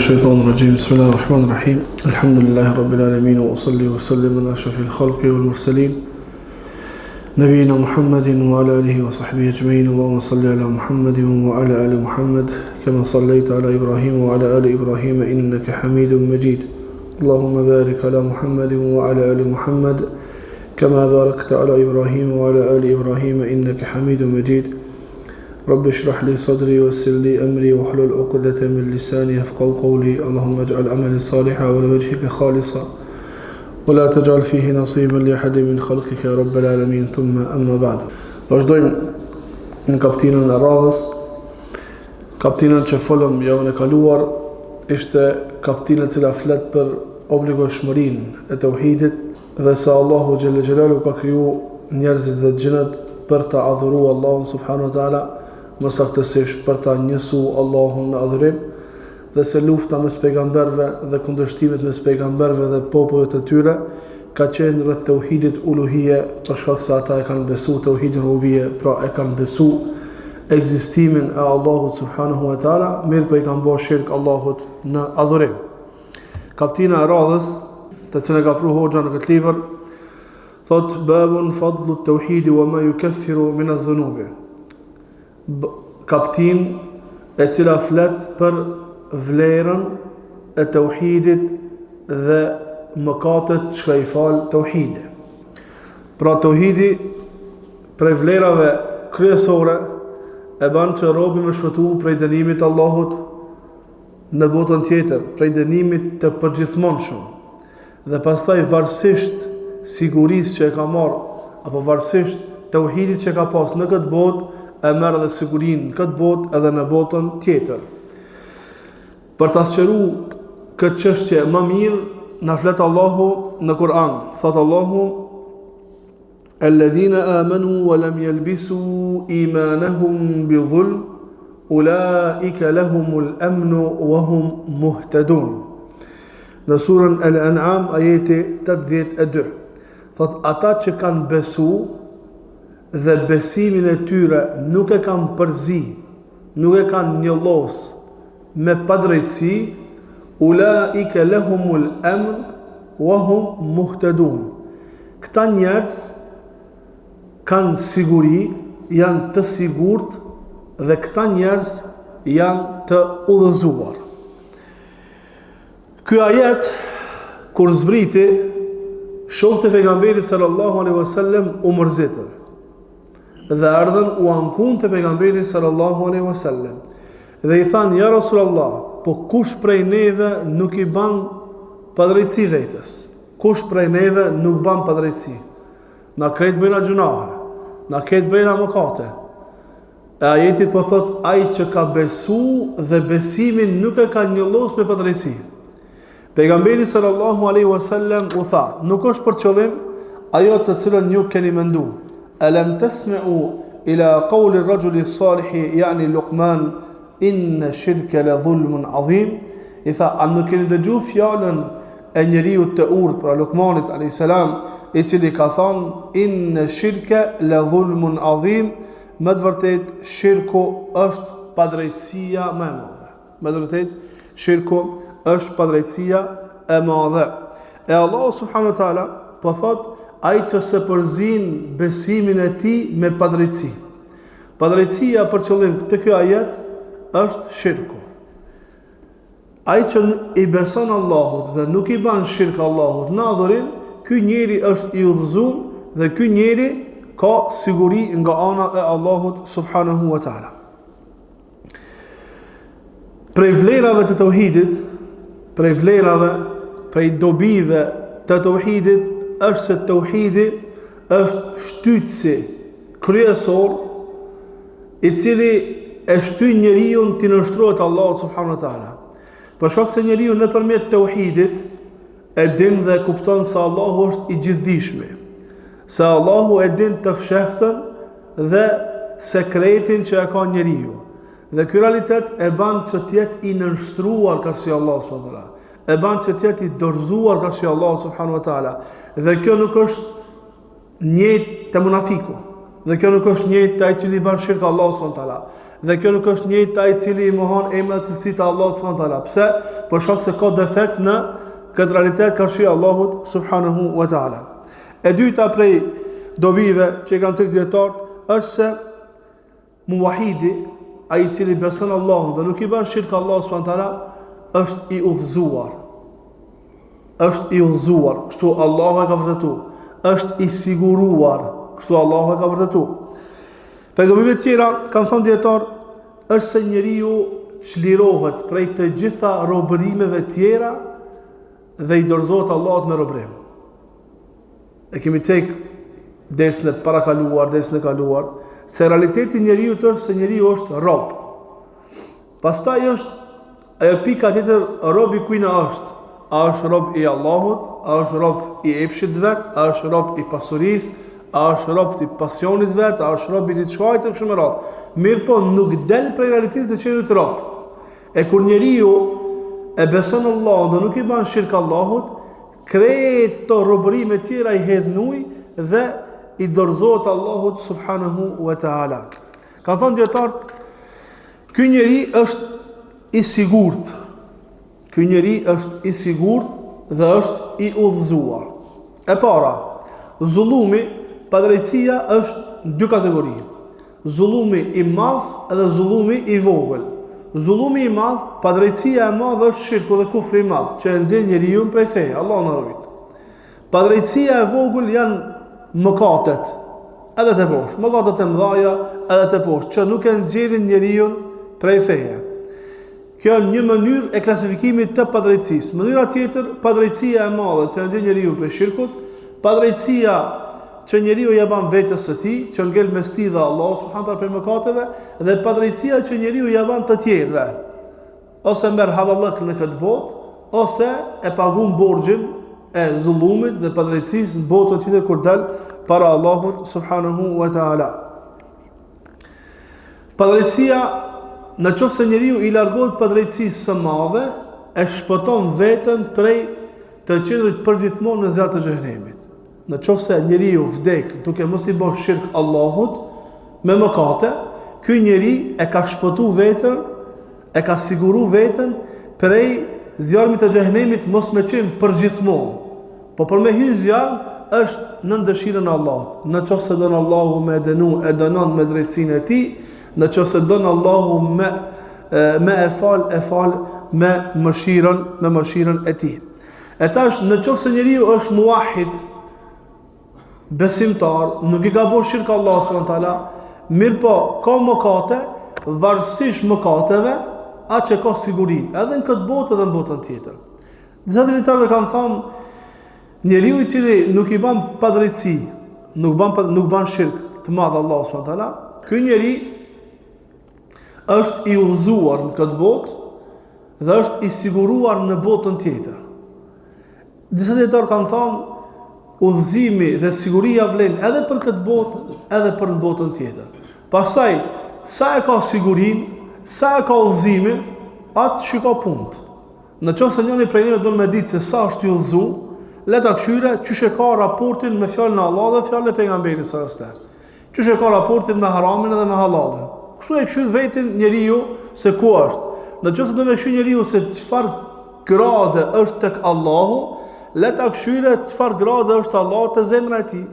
الشيطان الرجيم بسم الله الرحمن الرحيم الحمد لله رب العالمين وأصلي وسلم على أشرف الخلق والمرسلين نبينا محمد وعلى آله وصحبه أجمعين اللهم صل على محمد وعلى آل محمد كما صليت على إبراهيم وعلى آل إبراهيم إنك حميد مجيد اللهم بارك على محمد وعلى آل محمد كما باركت على إبراهيم وعلى آل إبراهيم إنك حميد مجيد رب اشرح لي صدري ويسر لي أمري واحلل عقدة من لساني يفقهوا قولي اللهم اجعل عملي صالحا ولوجهك خالصا ولا تجعل فيه نصيبا لأحد من خلقك يا رب العالمين ثم أما بعد. Vazhdojmë në kapitullin e radhës. Kapitullin që folëm javën e kaluar ishte kapitulli i cili flet për obligoshmërinë e tauhidit dhe se Allahu xhalla xhelalu ka kriju njerëzit dhe xhinat për të adhuruar Allahun subhanahu wa taala, më saktësisht për ta njësuar Allahun në adhurim, dhe se lufta mes pejgamberëve dhe kundërshtimet mes pejgamberëve dhe popujve të tyre ka qenë rreth tauhidit uluhie, për shkak se ata e kanë besuar tauhidin rububie, pra e kanë besuar ekzistimin e Allahut subhanahu wa taala, mirë po i kanë bërë shirk Allahut në adhurim. Kapitulla e radhës, të cilën ka pru hoxha në këtë libër, thot babun fadlu at-tauhid wa ma yukaffiru min adh-dhunubi. Kaptin e cila flet për vlerën e tauhidit dhe mëkatet që i fal tauhidi. Pra tauhidi prej vlerave kryesore e ban që robi me shkëtu prej dënimit Allahut në botën tjetër, prej dënimit të përgjithmonshëm, dhe pastaj varësisht sigurisë që e ka marrë, apo varësisht tauhidit që ka pas në këtë botë, e merr dhe sigurinë në këtë botë edhe në botën tjetër. Për ta sqaruar këtë çështje më mirë, na flet Allahu në Kur'an. Thot Allahu: "Alladhina amanu wa lam yalbisu imanahum bi dhulm, ulaika lahumul amnu wa hum muhtadun." Në surën Al-An'am ajeti 82. Thot ata që kanë besu dhe besimin e tyre nuk e kanë përzi, nuk e kanë njollos me padrejtësi, ulaika lahumul amn wa hum muhtadun. Këta njerëz kanë siguri, janë të sigurt, dhe këta njerëz janë të udhëzuar. Ky ajet kur zbriti, shokët e pejgamberit sallallahu alaihi wasallam u mërzitën dhe ardhen u ankun të pejgamberit sallallahu alaihi wasallam dhe i thanë: ja Rasulullah, po kush prej neve nuk i ban padrejtësi vetës? Kush prej neve nuk ban padrejtësi? Na krejt bëjna gjunahe, na krejt bëjna mëkate. E ajetit po thot: ai që ka besu dhe besimin nuk e ka njollos me padrejtësi. Pejgamberi sallallahu alaihi wasallam u tha: nuk është për qëllim ajo të cilën ju keni menduar. Alam tasma'u ila qawli ar-rajuli as-salih yani Luqman inna shirka la dhulmun adhim. I tha: a nuk keni dëgjuar fjalën e njeriu të urtë, pra Luqmanit alayhis salam, i cili ka thënë: inna shirka la dhulmun adhim, me të vërtet shirku është padrejtësia më e madhe. Me të vërtet shirku është padrejtësia e madhe. E Allah subhanahu wa taala po thot: ai që se përzin besimin e tij me padrejtësi. Padrejtësia për qëllim të ky ajet është shirku. Ai që i beson Allahut dhe nuk i ban shirk Allahut në adhurim, ky njeri është i udhëzuar dhe ky njeri ka siguri nga ana e Allahut subhanahu wa taala. Prej vlerave të tauhidit, prej vlerave, prej dobive të tauhidit është se tauhidi është shtytësi kryesor i cili e shtyn njeriu të nënshtrohet Allahut subhanahu wa taala. Për shkak se njeriu nëpërmjet tauhidit e din dhe kupton se Allahu është i gjithdijshëm, se Allahu e din të fshehtën dhe sekretin që e ka njeriu. Dhe ky realitet e ban që të jetë i nënshtruar karshi Allahu subhanahu wa taala, e ban që të jetë i dorëzuar karshi Allahu subhanahu wa taala. Dhe kjo nuk është njëjtë te munafiku, Dhe kjo nuk është njëjtë ai cili bën shirk Allahu subhanahu wa taala. Dhe kjo nuk është njëjtë ai cili i mohon emrat e cilësitë të Allahut subhanahu wa taala. Pse? Për shkak se ka defekt në këtë realitet ka shi Allahut subhanahu wa taala. E dyta prej dobive që kanë thënë dietarët është se muwahidi, ai i cili beson Allahun dhe nuk i bën shirk Allahut subhanahu wa taala, është i udhëzuar. Është i udhëzuar, kështu Allahu e ka vërtetuar. Është i siguruar, kështu Allahu e ka vërtetuar. Për dobive tjera kanë thënë dietarë është se njeriu çlirohet prej të gjitha robërimeve tjera dhe i dorëzohet Allahut me robërim. E kemi cek dersën e parakaluar, dersën e kaluar, se realiteti njeriu është se njeriu është rob. Pastaj është ajo pika tjetër, robi kujna është. A është rob i Allahut, a është rob i epshit vet, a është rob i pasurisë, a është rob i pasionit vet, a është rob i diçkajt të kështu me radhë. Mirë po nuk del prej realitetit të qenit rob. E kur njeriu e beson Allahun dhe nuk i bën shirk Allahut, krejt të robërime tjera i hedhnuj dhe i dorëzohet Allahut subhanahu wa ta'ala. Ka thënë dietarët, ky njeri është i sigurt. Ky njeri është i sigurt dhe është i udhëzuar. E para, zullumi, padrejtësia është dy kategori. Zullumi i madh dhe zullumi i vogël. Zullumi i madh, padrejtësia e madhe është shirku dhe kufri i madh, që e nxjerr njeriu prej feje, Allahu na ruaj. Padrejtësia e vogël janë mëkatet, edhe të poshtë, mëkatet e mëdha edhe të poshtë, që nuk e nxjerrin njeriu prej feje. Kjo është një mënyrë e klasifikimit të padrejtësisë. Mënyra tjetër, padrejtësia e madhe që e nxjerr njeriu prej shirkut, padrejtësia që njeriu ja bën vetes së tij, që ngel mes tij dhe Allahu subhanahu wa taala për mëkateve, dhe padrejtësia që njeriu ja bën të tjerëve. Ose merr halallëk në këtë botë, ose e pagun borxhin e zullumit dhe padrejtësisë në botën tjetër kur dal para Allahut subhanahu wa taala. Padrejtësia, në qoftë se njeriu i largohet padrejtësisë së madhe, e shpëton veten prej të qendrit përgjithmonë në zjarr të xhenemit. Në qoftë se njeriu vdek duke mos i bërë shirk Allahut me mëkate, ky njeri e ka shpëtuar veten, e ka siguruar veten prej zjarrit të xhenemit mos me qenë përgjithmonë. Po për me hyrë zjarr është në dëshirën e Allahut. Në qoftë se don Allahu me dënu, e dënon me drejtsinë e tij. Në qoftë se don Allahu me e fal me mëshirën e tij. E tash në qoftë se njeriu është muahid, besimtar, nuk i ka bërë shirk Allahu subhanahu wa taala, mirë po ka mëkate, varësisht mëkateve, atë që ka sigurinë, edhe në këtë botë edhe në botën tjetër. Disa dietarë kanë thënë, njeriu i cili nuk i bën padrejtësi, nuk bën shirk të madh Allahu subhanahu wa taala, ky njeri është i udhëzuar në këtë botë dhe është i siguruar në botën tjetër. Disa dietarë kanë thënë, udhëzimi dhe siguria vlen edhe për këtë botë, edhe për në botën tjetër. Pastaj, sa e ka sigurinë, sa e ka udhëzimin, atë që ka punë. Në qoftë se njëri prej neve do me ditë se sa është i udhëzuar, le ta këshyre çysh e ka raportin me fjalën e Allahut dhe fjalën e pejgamberit sallallahu alajhi wasallam. Çysh e ka raportin me haramin dhe me halalin. Kështu e këshyr vetin njeriu se ku është. Në qoftë se do me këshyr njeriu se çfarë grade është tek Allahu, le ta këshyre çfarë grade është Allahu te zemra e tij.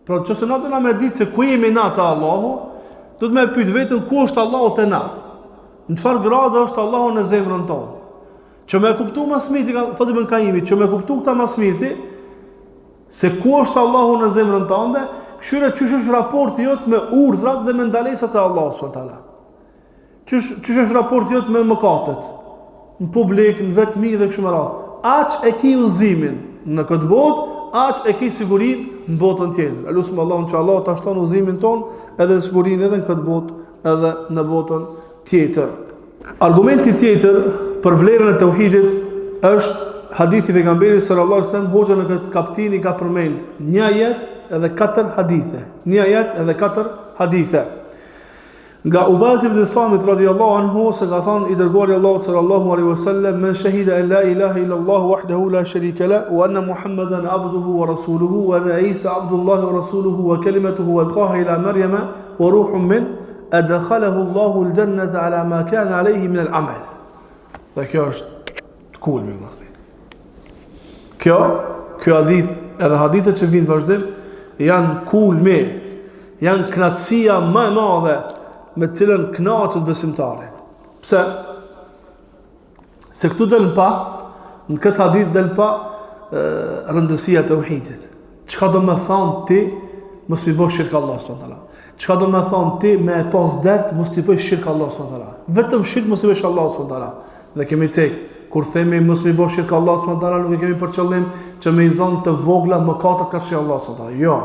Pra nëse na do na me ditë se ku jemi na te Allahu, do të më pyet veten ku është Allahu te na. Në çfarë grade është Allahu në zemrën tonë. Që me kuptu mas mirti, thotë Ibn Kaimi, që me kuptu këta mas mirti, se ku është Allahu në zemrën tënde, këshyre çysh është raporti jot me urdhrat dhe me ndalesat e Allahut subhanahu wa taala. Çysh është raporti jot me mëkatet, në publik, në vetmi dhe kështu me radhë. Aq e ki udhëzimin në këtë botë, aq e ki sigurinë në botën tjetër. Elusim Allahun që Allah ta shton udhëzimin ton, edhe sigurinë edhe në këtë botë, edhe në botën tjetër. Argumenti tjetër për vlerën e tauhidit është hadithi pejgamberit sallallahu alajhi wasallam, hoxha në këtë kapitini ka përmend një ajet edhe 4 hadithe. Një ajet edhe 4 hadithe. Nga Ubadah ibn Samit radhiyallahu anhu se ka thënë i dërguari Allahu sallallahu alaihi wasallam men shahida an la ilaha illa Allah wahdahu la sharika la wa anna Muhammadan abduhu wa rasuluhu wa anna Isa abdullah wa rasuluhu wa kalimatuhu alqaha ila Maryama wa ruhun min adkhalahu Allahu al-jannata ala ma kana alayhi min al-amal. Dhe kjo është të kulmi vëllai. Kjo hadith edhe hadithet që vinë vazhdim janë kulmi, janë knatësia më e madhe me të cilën kënaqet besimtari. Pse? Se këtu del pa, në këtë hadith del pa rëndësia e tauhidit. Çka do të thonë ti mos i bësh shirk Allah subhanahu wa taala? Çka do të thonë ti me e pas dert mos i bësh shirk Allah subhanahu wa taala? Vetëm shirk mos i bësh Allah subhanahu wa taala. Dhe kemi thënë kur themi mos i bësh shirk Allah subhanahu wa taala nuk e kemi për qëllim që me i zonë të vogla mëkatet ka shi Allah subhanahu wa taala. Jo.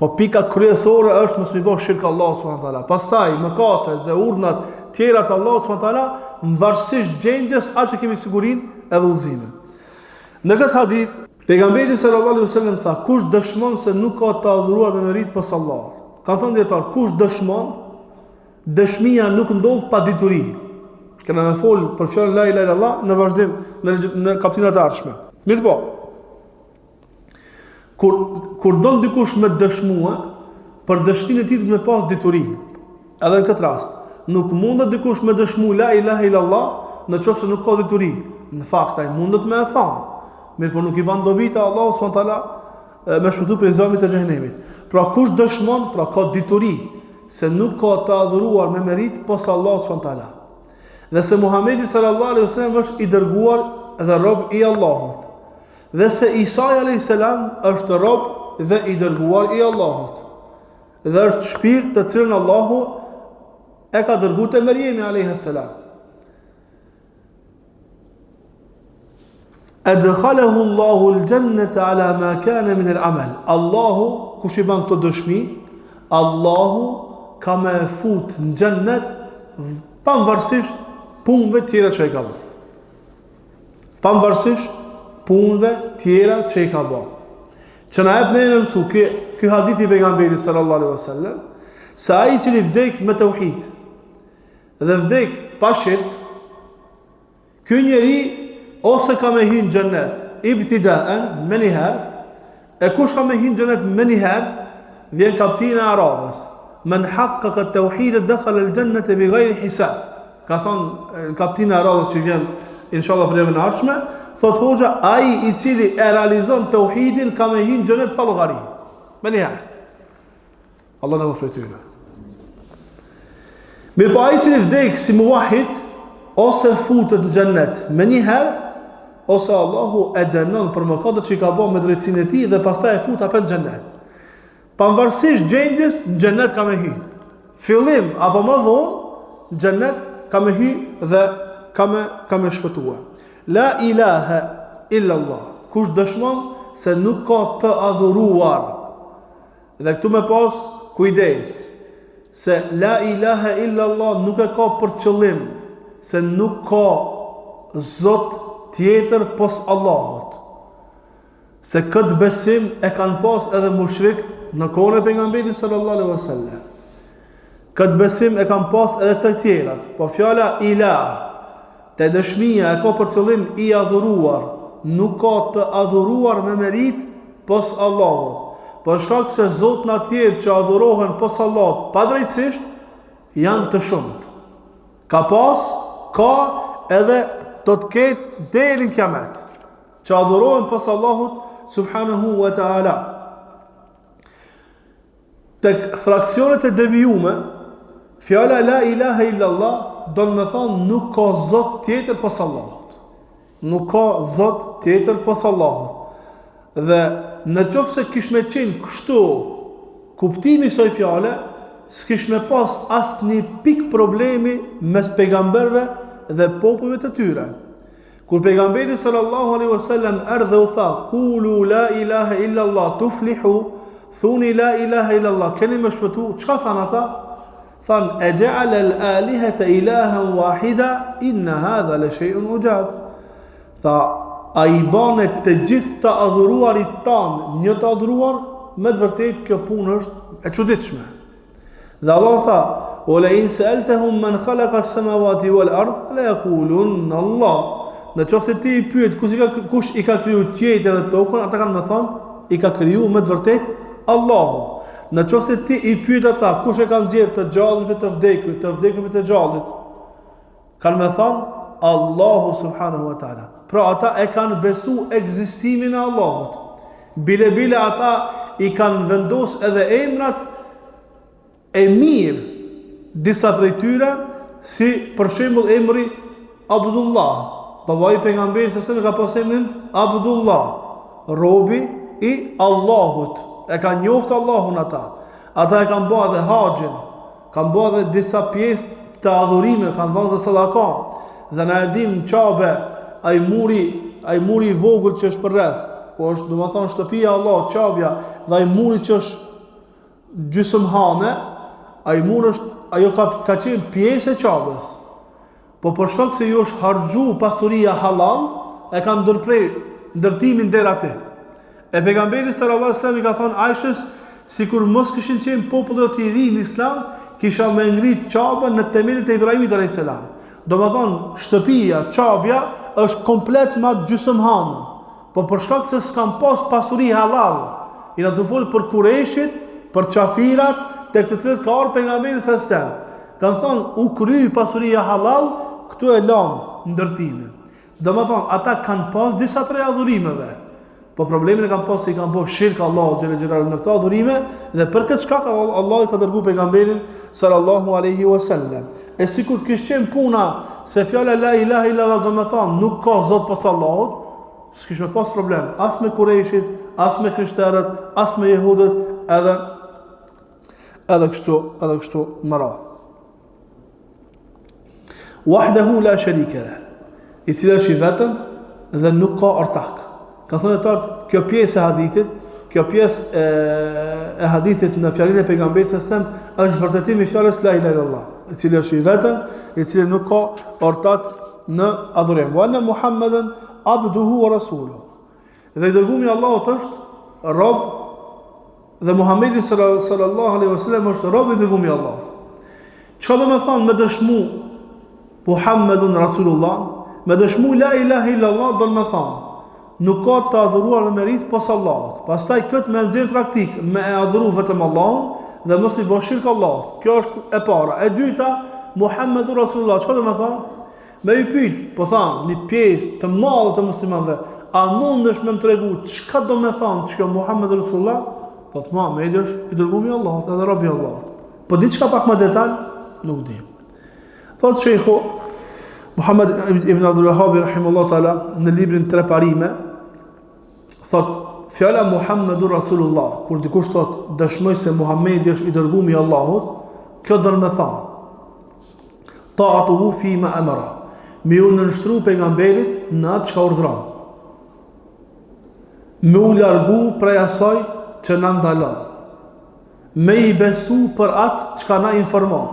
Po pika kryesore është mos mi bësh shirk Allah subhanahu wa taala. Pastaj mëkatet dhe urdhnat tjera të Allah subhanahu wa taala varësisht gjendjes as që kemi sigurinë edhe udhëzimin. Në këtë hadith pejgamberi sallallahu alaihi wasallam tha kush dëshmon se nuk ka të adhuruar me merit pas Allahut. Ka thënë dietar kush dëshmon, dëshmia nuk ndodh pa dituri. Kena me fol për fjalën la ilaha illallah në vazhdim në kapitullin e ardhshëm. Mirë po. Kur don dikush me dëshmua, për dëshminë e tij me pas dituri. Edhe në këtë rast, nuk mundet dikush me dëshmu la ilaha illallah nëse nuk ka dituri. Në fakt ai mundet me e thonë, mirë po nuk i ban dobi te Allahu subhanahu wa taala me shfutu prej zëmit të xhenemit. Pra kush dëshmon, pra ka dituri se nuk ka të adhuruar me merit pas Allahu subhanahu wa taala. Dhe se Muhamedi sallallahu alaihi wasallam është i dërguar dhe rob i Allahut. Dhe se Isa a.s. është rob dhe i dërguar i Allahut. Dhe është shpirt të cilën Allahu e ka dërguar te Maryami a.s. Adkhalahu Allahu al-jannata ala ma kana min al-amal. Allahu kush i ban këto dëshmi, Allahu ka më fut në xhennet pavarësisht punëve tjera që i ka bërë. Pavarësisht punëve tjera që i ka bërë. Që na jep ne në mësu, ky hadith i pejgamberit sallallahu alaihi wasallam, se ai i cili vdek me tauhid dhe vdek pa shirk, ky njeri ose ka me hyrë në xhennet ibtidaan me një herë, e kush ka me hyrë në xhennet me një herë, vjen kaptina e radhës. Men haqqaqa at-tauhid dakhala al-jannata bighayri hisab. Ka thon kaptina e radhës që vjen inshallah për javën e ardhshme, thot hoxha, ai i cili e realizon tauhidin ka me hyrë në xhennet pa llogari. Me një herë. Allah na vëfletoj. Mirë po ai i cili vdek si muwahhid ose futet në xhennet me një herë, ose Allahu e dënon për mëkatet që i ka bërë me drejtsinë e tij dhe pastaj e fut apo në xhennet. Pavarësisht gjendjes, në xhennet ka me hyrë. Fillim apo më vonë, në xhennet ka me hyrë dhe ka me shpëtuar. La ilaha illa Allah. Kush dëshmon se nuk ka të adhuruar. Dhe këtu me pas kujdes se la ilaha illa Allah nuk e ka për qëllim se nuk ka zot tjetër pos Allahut. Se këtë besim e kanë pas edhe mushrikt në kohën e pejgamberit sallallahu alaihi wasallam. Këtë besim e kanë pas edhe të tjerat. Po fjala ilah, te dëshmia e ka për qëllim i adhuruar, nuk ka të adhuruar me merit pos Allahut. Për shkak se zotna tjerë që adhurohen pos Allahut pa drejtësisht janë të shumët. Ka pas, ka edhe do të ketë deri në kiamet që adhurohen pos Allahut subhanahu wa taala. Tek fraksionet e devijume, fjala la ilaha illallah do të më thonë nuk ka zot tjetër pos Allahut. Nuk ka zot tjetër pos Allahut. Dhe në qoftë se kish me qenë kështu kuptimi kësaj fjale, s'kish me pas asnjë pik problemi mes pejgamberëve dhe popujve të tyre. Kur pejgamberi sallallahu alaihi wasallam erdhi u tha qulu la ilaha illa Allah tuflihu, thuni la ilaha illa Allah, keni më shpëtu, çka than ata? Than e ja'ala al-alihata ilahan wahida inna hadha la shay'un ujab. Tha a i banet të gjithë të adhuruarit tanë një të adhuruar, me të vërtet kjo punë është e çuditshme. Dhe Allah tha "Wa la in sa'altahum man khalaqa as-samawati wal ard la yaqulun Allah." Në qoftë se ti i pyet kush i ka kriju qiejt edhe tokën, ata kanë më thonë i ka kriju me të vërtet Allahu. Në qoftë se ti i pyet ata kush e ka nxjerrë të gjallën me të vdekur, të vdekur me të gjallit, kanë më thonë Allahu subhanahu wa taala. Pra ata e kanë besu ekzistimin e Allahut. Bile ata i kanë vendos edhe emrat e mirë disa prej tyre, si për shembull emri Abdullah. Babai pejgamberit sa ka pas emrin Abdullah, robi i Allahut. E kanë njoftë Allahun ata. Ata e kanë bërë edhe haxhin, kanë bërë edhe disa pjesë të adhurimeve, kanë dhënë edhe sadaka. Dhe na e dim Qabe, ai muri i vogël që është përreth, ku është domethënë shtëpia e Allahut, Qabja, dhe ai muri që është gjysmëhane, ai muri është ajo ka qenë pjesë e Qabës. Po për shkak se ju është harxhu pasuria halal, e kanë ndërprer ndërtimin deri aty. E pejgamberi sallallahu alajhi wasallam i ka thënë Aishës, sikur mos kishin qenë popullet e ri në Islam, kisha më ngrit Qabën në themelin e Ibrahimit alayhis salam. Domethënë shtëpia, Qabja është komplet me gjysmëhanë. Po për shkak se s'kan pas pasuri halal, i na do fol për Kureshit, për qafirat, tek të cilët ka ardhur pejgamberi sallallahu alajhi wasallam. Kanë thonë u kry pasuria halal, këtu e lanë ndërtimin. Domethënë ata kanë pas disa prej adhurimeve, po problemin e kanë pas se i kanë bërë shirk Allahu xhelel xhelal në këto adhurime, dhe për këtë shkak Allah i ka dërguar pejgamberin sallallahu alaihi wasallam. E sikur të kishte qenë puna se fjala la ilaha illallah domethënë nuk ka zot pas Allahut, s'kishte pas problem as me Kureshit, as me krishterët, as me jehudët, edhe kështu më radh. Wahdahu la sharika la, i cili është i vetëm dhe nuk ka ortak. Ka thënë ata, kjo pjesë e hadithit, kjo pjesë e hadithit në fjalën e pejgamberit sallallahu alajhi wasallam është vërtetimi i fjalës la ilaha illallah, i cili është i vetëm, i cili nuk ka ortak në adhurim. Wa anna Muhammeden abduhu wa rasuluhu. Dhe i dërguari i Allahut është rob, dhe Muhamedi sallallahu alaihi wasallam është rob dhe i dërguari i Allahut. Çfarë do të thonë me dëshmu Muhammedun Rasulullah, me dëshmu la ilaha illallah, do të thonë nuk ka të adhuruar me merit pos Allahut. Pastaj këtë me nxjerr praktik, me e adhuru vetëm Allahun dhe mos i bësh shirk Allahut. Kjo është e para. E dyta, Muhammedur Rasulullah. Çfarë do të thonë? Me i pyet, po thamë, një pjesë të madhe të muslimanëve, a mundesh me më tregu çka do të thonë çka Muhammedur Rasulullah? Po Muhamedi është i dërguari i Allahut, edhe robi i Allahut. Po diçka pak më detaj, nuk di. Thot Sheikhu Muhammad ibn Abdul Wahhab rahimahullah taala në librin Tre Parime, thot fjala Muhammedur Rasulullah, kur dikush thot dëshmoj se Muhamedi është i dërguari i Allahut, kjo do të thonë ta'atuhu fi ma amara, me u nënshtru pejgamberit në atë çka urdhëron, me u largu prej asaj që na ndalon, me i besu për atë çka na informon,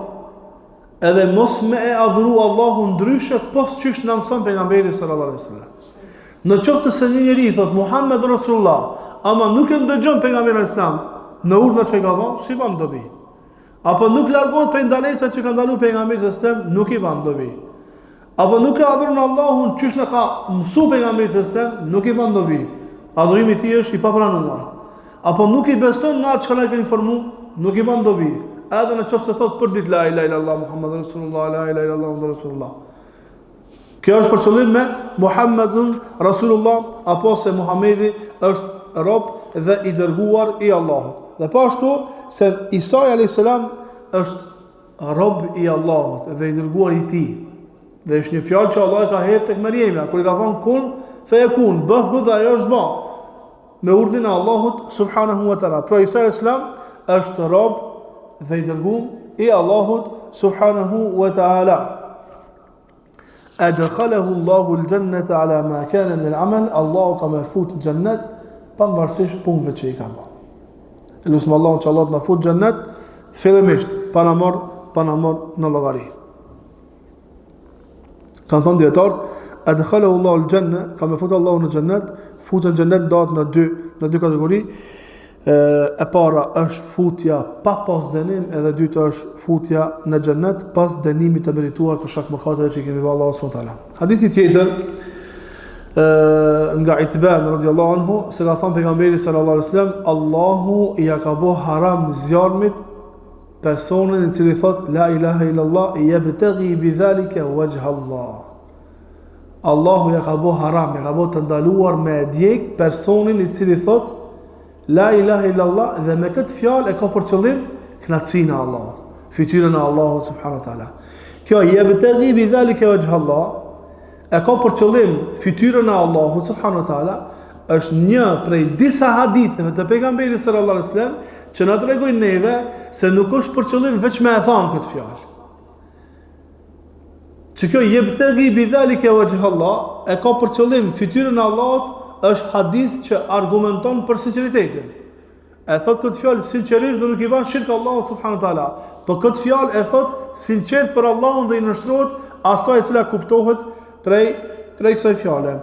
edhe mos me e adhuru Allahu ndryshe pos qysh na mëson pejgamberi sallallahu alaihi wasallam. Në qoftë se një njeri thot Muhammed Rasulullah, ama nuk e ndëgjon pejgamberin islam në urdhrat që ka dhënë, si ban dobi. Apo nuk largohet prej ndalesave që ka ndaluar pejgamberi sallallahu alaihi wasallam, nuk i ban dobi. Apo nuk e adhuron Allahun qysh na ka mësuar pejgamberi sallallahu alaihi wasallam, nuk i ban dobi. Adhurimi i tij është i papranuar. Apo nuk i beson në atë që na ka informuar, nuk i ban dobi. Edhe në qoftë se thot për ditë la ilaha illallah Muhammed Rasulullah, la ilaha illallah Muhammed Rasulullah. Kjo është për qëllim me Muhammedun Rasulullah, apo se Muhamedi është rob dhe i dërguar i Allahut. Dhe po ashtu se Isa alayhis salam është rob i Allahut dhe i dërguar i tij. Dhe është një fjalë që Allah e ka hedhur tek Mariamja, kur i ka thonë kun feyakun, bëhu dhe ajo është bë. Me urdhrin e Allahut subhanahu wa taala. Pra Isa alayhis salam është rob dhe i dërguar i Allahut subhanahu wa taala. Adkhalahu Allahu al-jannata ala ma kana min al-amal, Allahu ka më fut në xhennet pavarësisht punëve që i ka bërë. Elusm Allahu që Allah të na fut në xhennet fillimisht pa na marr në llogari. Kan thënë dietar, adkhalahu Allahu al-janna, ka më fut Allahu në xhennet, futën në xhennet dahet në dy kategori. E para është futja pa pas dënim, edhe dyta është futja në xhennet pas dënimit të merituar për shkak mëkateve që kemi bërë Allahu subhanahu wa taala. Hadithi tjetër nga Itban radhiyallahu anhu se ka thënë pejgamberi sallallahu alaihi wasallam, Allahu ja ka bë haram zjarmit personin i cili thot la ilaha illallah yabtaghi bidhalika wajha Allah. Allahu ja ka bë haram, ja ka bë të ndaluar me djeg personin i cili thot la ilaha illallah dhe me këtë fjalë e ka për qëllim kënaqësinë e Allahut, fytyrën e Allahut subhanahu wa taala. Kjo yabtaghi bidhalika wajha Allah e ka për qëllim fytyrën e Allahut subhanahu wa taala është një prej disa haditheve të pejgamberit sallallahu alaihi wasallam që na tregojnë neve se nuk është për qëllim veç me e thënë këtë fjalë. Që kjo yabtaghi bidhalika wajha Allah e ka për qëllim fytyrën e Allahut është hadith që argumenton për sinqeritetin. E thot këtë fjalë sinqerisht dhe nuk i bën shirk Allahut subhanahu wa taala. Po këtë fjalë e thot sinqert për Allahun dhe i nështrohet asaj e cila kuptohet prej kësaj fjale.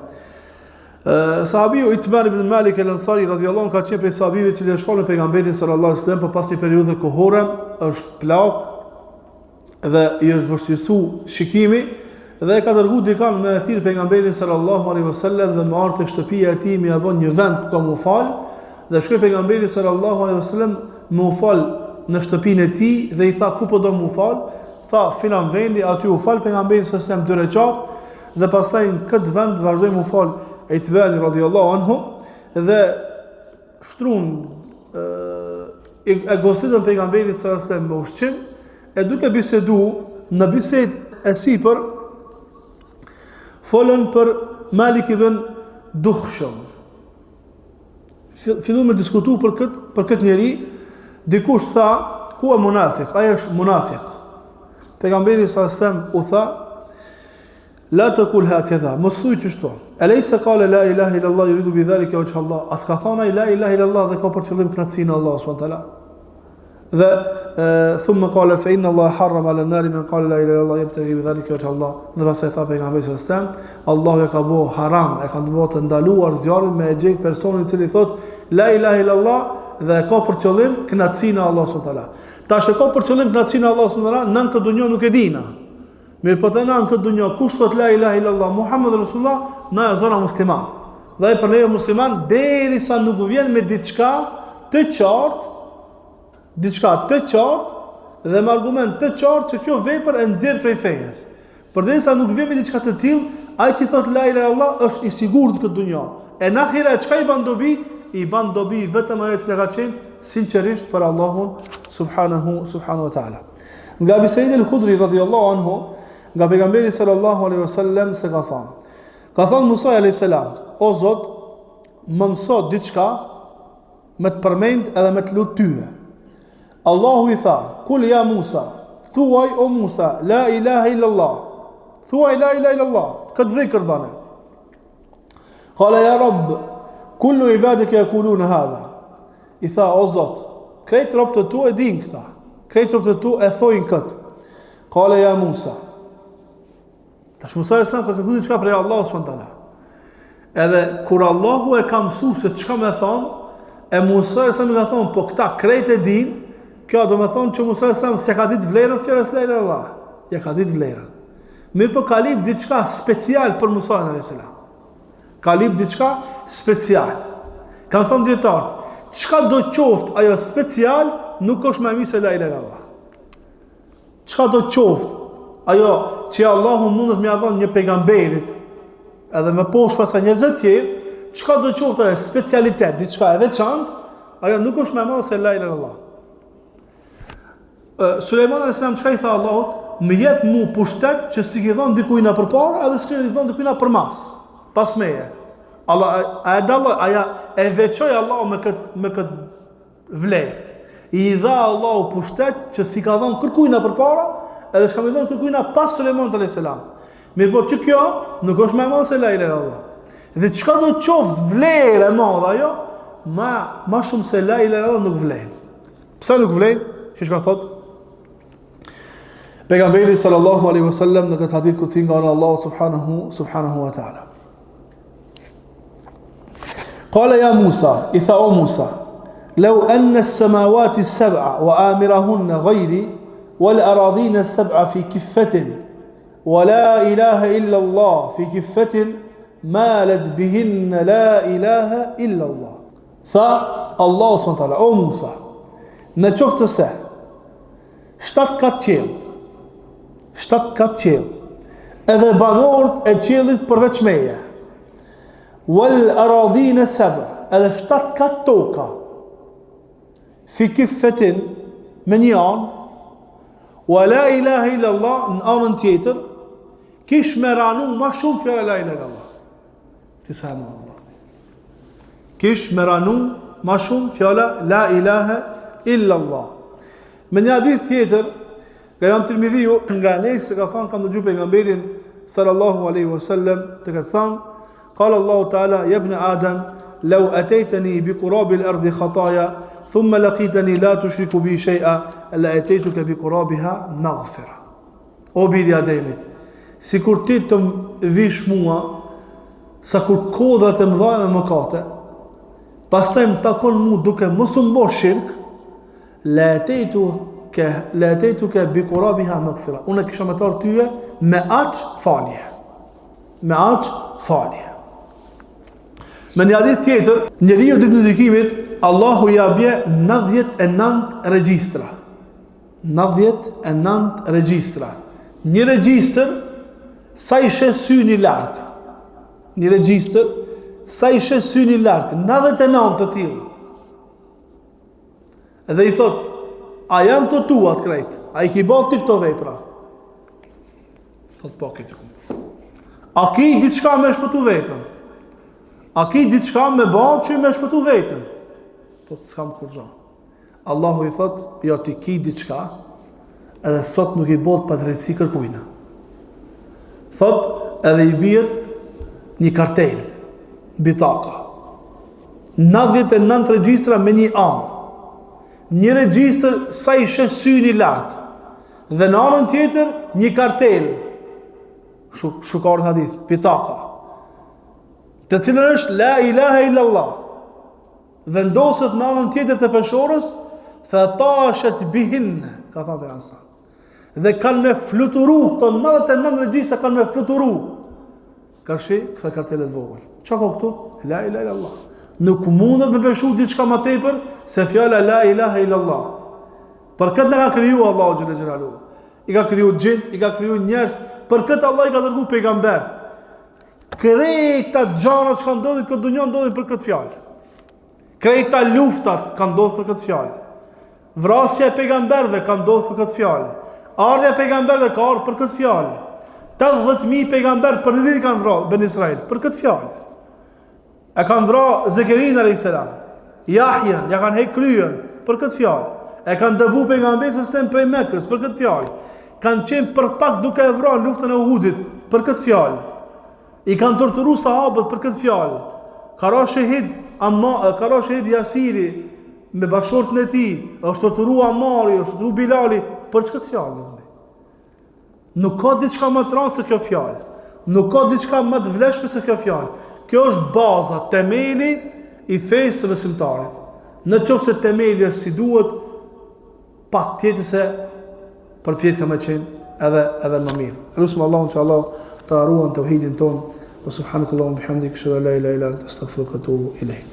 Sahabiu Itban ibn Malik al-Ansari radhiyallahu anhu ka qenë prej sahabive që është folën pejgamberin sallallahu alaihi wasallam, por pas një periudhe kohore është plak dhe i është vështirësu shikimi dhe ka dërguar dikan me thirr pejgamberin sallallahu alaihi wasallam dhe me ardhur te shtëpia e tij më ia bën një vend ku mu fal dhe shkoi pejgamberi sallallahu alaihi wasallam mu fal në shtëpinë e tij dhe i tha ku po do mu fal, tha filan vendi, aty u fal pejgamberi sallallahu alaihi wasallam 2 rekat dhe pastaj në këtë vend vazhdoi mu fal Itbani radhiyallahu anhu dhe shtrun e gostitën pejgamberin sallallahu alaihi wasallam me ushqim e duke bisedu në bisedë e sipër folën për Malik ibn Dukhsham. Filluam të diskutu për këtë njeri, dikush tha, "Huwa munafiq, ai është munafiq." Pejgamberi sallallahu alaihi wasallam u tha, "La taqul hakadha, mos thuaj kështu. Alaysa qala la ilaha illa Allah yuridu bidhalika wajha Allah." As ka thënë la ilaha illa Allah dhe ka për qëllim kënaqësinë e Allahut subhanahu wa taala. Dhe thumma qala fa inna Allah harrama ala an-nar man qala la ilaha illa Allah yabtaghi bidhalika wajha Allah. Dhe pastaj tha pejgamberi sallallahu alaihi wasallam, Allahu e ka bë haram, e ka bërë të ndaluar zjarrin me e gjej personin i cili thot la ilaha illa Allah dhe ka për qëllim kënaqësinë e Allahut subhanahu wa taala. Tash e ka për qëllim kënaqësinë e Allahut subhanahu wa taala, nën këtë dunjë nuk e dina. Mirë po të në këtë dunja, kush thot la ilaha illallah, Muhammed Rasulullah, na e zona musliman. Dhe e për neve musliman, derisa nuk vjen me diçka të qartë, dhe me argument të qartë që kjo vepër e nxjerr prej fejes. Përderisa nuk vjen me diçka të tillë, ai që thot la ilaha illallah është i sigurt në këtë dunja. E në ahiret çka i ban dobi? I ban dobi vetëm ajo që ka qenë sinqerisht për Allahun subhanahu wa taala. Nga Abi Said al-Khudri radhiyallahu anhu, nga pejgamberi sallallahu alaihi wasallam se ka thënë Musa alayhis salam, o Zot, më mëso diçka me të përmend edhe me të lut tyre. Allahu i tha, kul ja Musa, thuaj o Musa, la ilaha illallah. Thuaj la ilaha illallah, këtë dhikr bane. Qala ya Rabb, kullu ibadika yaquluna hadha. I tha o Zot, krejt robët tu e din këta. Krejt robët tu e thojnë këtë. Qala ya Musa. Tash Musa e sa ka kërkuar diçka prej Allahut subhanahu wa taala. Edhe kur Allahu e ka mësuar se çka më thon, e Musa e sa më ka thon, po këta krejt e din, kjo do të thonë që Musa e sa se ka ditë vlerën fjalës la ilaha illallah. Ja ka ditë vlerën. Mirë po ka lip diçka special për Musa alayhis salam. Ka lip diçka special. Kan thon dietar, çka do qoftë ajo special, nuk është më mirë se la ilaha illallah. Çka do qoftë ajo që Allahu mundet me ia dhënë një pejgamberit, edhe me poshtë pasaj njerëzve të tjerë, çka do qoftë ajo specialitet, diçka e veçantë, ajo nuk është më e madhe se la ilaha illallah. Sulejman alayhis salam çka i tha Allahut? Më jep mu pushtet që si i dhon dikujt na përpara, edhe s'ka i dhon dikujt na përmas. Pas meje. Allah e veçoi Allahu me kët vlerë. I dha Allahu pushtet që si ka dhon kërkujt na përpara, edhe s'ka më dhon kërkujt na pas Sulejman alayhis salam. Mirë po që kjo nuk është më e madhe se la ilaha illallah. Dhe çka do të qoftë vlerë e madhe ajo, ma shumë se la ilaha illallah nuk vlen. Pse nuk vlen? Siç ka thotë pejgamberi sallallahu alaihi wasallam në këtë hadith kutsi nga Allahu subhanahu wa taala. Qala ya Musa, i tha o Musa, لو أن السماوات السبع وآمرهن غيري والأراضين السبع في كفة ولا إله إلا الله في كفة مالت بهن لا إله إلا الله. Tha Allahu subhanahu wa taala, o Musa, në qoftë se 7 kat qiell, 7 kat qiell, edhe banorët e qiellit përveç meje, wal aradina sab'a, edhe 7 kat toka, fi kiffetin, me një anë, wa la ilaha illa Allah, në anën tjetër, kish me ranu ma shumë fjala la ilaha illa Allah. Fisa më Allah. Kish me ranu ma shumë fjala la ilaha illa Allah. Me një hadith tjetër, ka Imam Tirmidhiu, nga Enes se ka thënë, kam dëgjuar pejgamberin sallallahu alaihi wasallam të ka thënë, qala Allahu ta'ala, ya ibn Adam, law ataytani bi qurabil ardi khataya, thumma laqitani la tushriku bi shay'a, la ataytuka bi qurabiha maghfira. O biri Ademit, sikur ti të vish mua, sa kur kodrat e mëdha me mëkate, pastaj më takon mu duke mos u bë shirk, la ataytuka bi qurabiha maghfira. Unë kisha më tar tyje me aq falje. Me aq falje. Me një hadith tjetër, njeriu ditën e gjykimit, Allahu ja bje 99 regjistra. 99 regjistra. Një regjistër sa i shes syni larg. Një regjistër sa i shes syni larg, 99 të tillë. Edhe i thot, a janë të tuat krejt? A i ki bërë ty këto vepra? Thot, po, këtë ku. A ki diçka me shpëtu vetën? A ki diçka me bërë që me shpëtu vetën? Thot, s'kam kur gjo. Allahu i thot, jo ti ki diçka, edhe sot nuk i bërë pa drejtësi kërkujna. Thot, edhe i bjet një kartel, bitaka. 99 regjistra me një anë. Një regjistër sa i shes syni larg. Dhe në anën tjetër një kartel. Shukar në hadith, bitaka. Të cilën është la ilaha illallah. Vendoset në anën tjetër të peshorës, fatashat bihin, ka thënë pejgamberi. Dhe kanë me fluturu, këto 99 regjistra kanë me fluturu. Ka shi kësa kartelet vogël. Qa ka këtu? La ilaha illallah. Nuk mundet me peshu diçka më tepër se fjala la ilaha illallah. Për këtë na ka kriju Allahu xhël xhelalu. I ka kriju gjin, i ka kriju njerëz, për këtë Allah i ka dërguar pejgamber. Krejta gjërat që kanë ndodhur këtë dunjë ndodhin për këtë fjalë. Krejta luftat kanë ndodhur për këtë fjalë. Vrasja e pejgamberëve kanë ndodhur për këtë fjalë. Ardha e pejgamberëve ka ardhur për këtë fjalë. 80.000 pejgamber për një ditë kanë vrarë Ben Israil për këtë fjalë. E kanë vrarë Zekeriin alayhis salam, Yahya, ja kanë heq kryen për këtë fjalë. E kanë dëbu pejgamberin se stem prej Mekës për këtë fjalë. Kanë qenë për pak duke e vrarë luftën e Uhudit për këtë fjalë. I kanë torturuar sahabët për këtë fjalë. Ka ra shahid Yasiri me bashortën e tij, është torturuar Ammari, është torturuar Bilali për këtë fjalë. Nuk ka diçka më të rëndë se kjo fjalë. Nuk ka diçka më të vlefshme se kjo fjalë. Kjo është baza, temeli i fesë së besimtarit. Në qoftë se temeli është si duhet, patjetër se përpjek ka më qenë edhe më mirë. Lutem Allahun që Allah të ruan tauhidin ton. Subhanakallahumma bihamdika, ashhadu an la ilaha illa anta, astaghfiruka wa atubu ilaik.